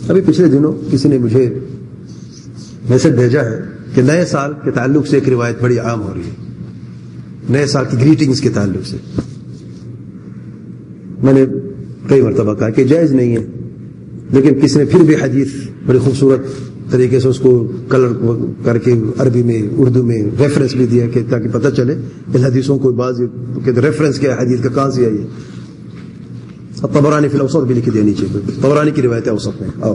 ابھی پچھلے دنوں کسی نے مجھے میسج بھیجا ہے کہ نئے سال کے تعلق سے ایک روایت بڑی عام ہو رہی ہے، نئے سال کی گریٹنگز کے تعلق سے. میں نے کئی مرتبہ کہا کہ جائز نہیں ہے، لیکن کسی نے پھر بھی حدیث بڑی خوبصورت طریقے سے اس کو کلر کر کے عربی میں اردو میں ریفرنس بھی دیا کہ تاکہ پتہ چلے ان حدیثوں کو بعض ریفرنس کیا ہے حدیث کا کہاں سے آئی ہے. طبرانی فی الاوسط بھی لکھ دیا نیچے، طبرانی کی روایت ہے اوسط میں. آؤ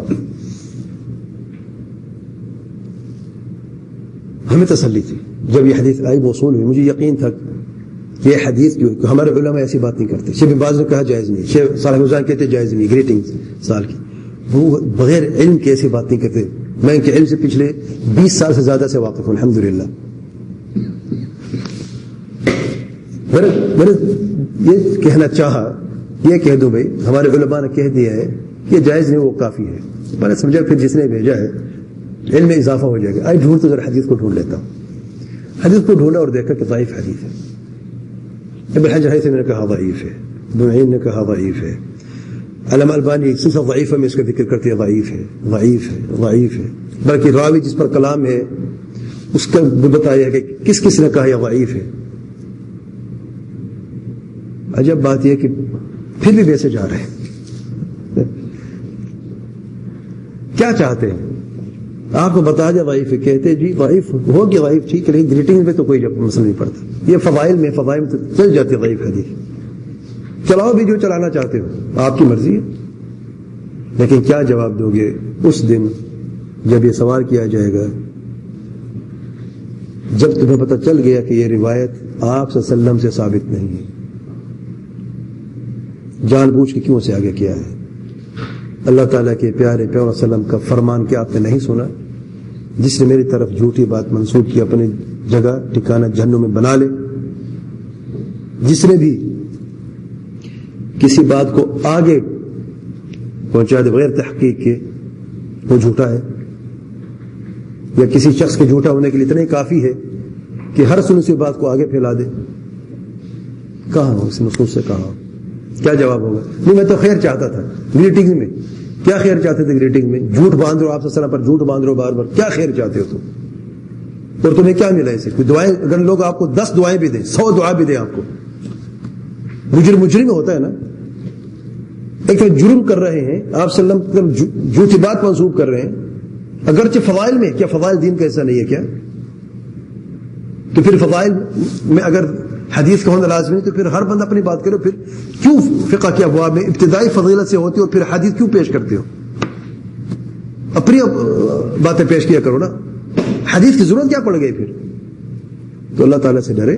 ہمیں تسلی تھی جب یہ حدیث آئی موصول ہوئی، مجھے یقین تھا کہ یہ حدیث جو ہمارے علماء ایسی بات نہیں کرتے. شیخ باز نے کہا جائز نہیں، شیخ صالح حسین کہتے جائز نہیں گریٹنگز سال کی، وہ بغیر علم کے ایسی بات نہیں کرتے. میں ان کے علم سے پچھلے 20 سال سے زیادہ سے واقف ہوں الحمدللہ. میں نے یہ کہنا چاہا، یہ کہہ دوں بھائی ہمارے علماء نے کہہ دیا ہے کہ جائز نہیں وہ کافی ہے. میں نے سمجھا پھر جس نے بھیجا ہے علم میں اضافہ ہو جائے گا. آئی ڈھونڈ تو ذرا حدیث کو ڈھونڈ لیتا ہوں. حدیث کو ڈھونڈا اور دیکھا کہ ضعیف حدیث ہے. ابن حجر ہیثمی نے کہا ضعیف ہے، ابن معین نے کہا ضعیف ہے، علامہ البانی سلسلہ ضعیفہ میں اس کا ذکر کرتے ہیں ضعیف ہے ضعیف ہے ضعیف ہے. بلکہ راوی جس پر کلام ہے اس کا بھی بتایا کہ کس کس نے کہا یہ ضعیف ہے. عجب بات یہ کہ پھر بھی ویسے جا رہے ہیں. کیا چاہتے ہیں؟ آپ کو بتا دیا ضعیف ہے، کہتے جی ضعیف ہو گیا ضعیف ٹھیک ہے، لیکن گریٹنگ میں تو کوئی مسئلہ نہیں پڑتا. یہ فضائل میں تو چل جاتے ضعیف حدیث. چلاؤ بھی جو چلانا چاہتے ہو آپ کی مرضی ہے، لیکن کیا جواب دو گے اس دن جب یہ سوال کیا جائے گا، جب تمہیں پتہ چل گیا کہ یہ روایت آپ صلی اللہ علیہ وسلم سے ثابت نہیں ہے، جان بوجھ کے کیوں سے آگے کیا ہے. اللہ تعالیٰ کے پیارے پیغمبر صلی اللہ علیہ وسلم کا فرمان کیا آپ نے نہیں سنا؟ جس نے میری طرف جھوٹی بات منسوب کی اپنی جگہ ٹھکانہ جہنم میں بنا لے. جس نے بھی کسی بات کو آگے پہنچا دے بغیر تحقیق کے وہ جھوٹا ہے، یا کسی شخص کے جھوٹا ہونے کے لیے اتنا ہی کافی ہے کہ ہر سنی سی بات کو آگے پھیلا دے. کہاں ہو اس نصوص سے کہاں؟ کیا جواب ہوگا؟ نہیں میں تو خیر چاہتا تھا گریٹنگ میں. کیا خیر چاہتے تھے گریٹنگ میں؟ جھوٹ باندھ رہو آپ صلی اللہ علیہ وسلم پر، جھوٹ باندھ رہو بار بار. کیا خیر چاہتے ہو تم؟ اور تمہیں کیا ملا اسے؟ کوئی دعائیں اگر لوگ آپ کو 10 دعائیں بھی دیں، 100 دعا بھی دیں آپ کو، مجرم ہوتا ہے نا. ایک تو جرم کر رہے ہیں آپ صلی اللہ علیہ وسلم، جھوٹی بات منسوب کر رہے ہیں، اگرچہ فضائل میں. کیا فضائل دین کا ایسا نہیں ہے کیا؟ تو پھر فضائل میں اگر حدیث کا ہونا لازمی نہیں تو پھر ہر بندہ اپنی بات کرے. پھر کیوں فقہ کے ابواب میں ابتدائی فضیلت سے ہوتی ہے اور پھر حدیث کیوں پیش کرتے ہو؟ اپنی باتیں پیش کیا کرو نا. حدیث کی ضرورت کیا پڑ گئی پھر؟ تو اللہ تعالیٰ سے ڈرے.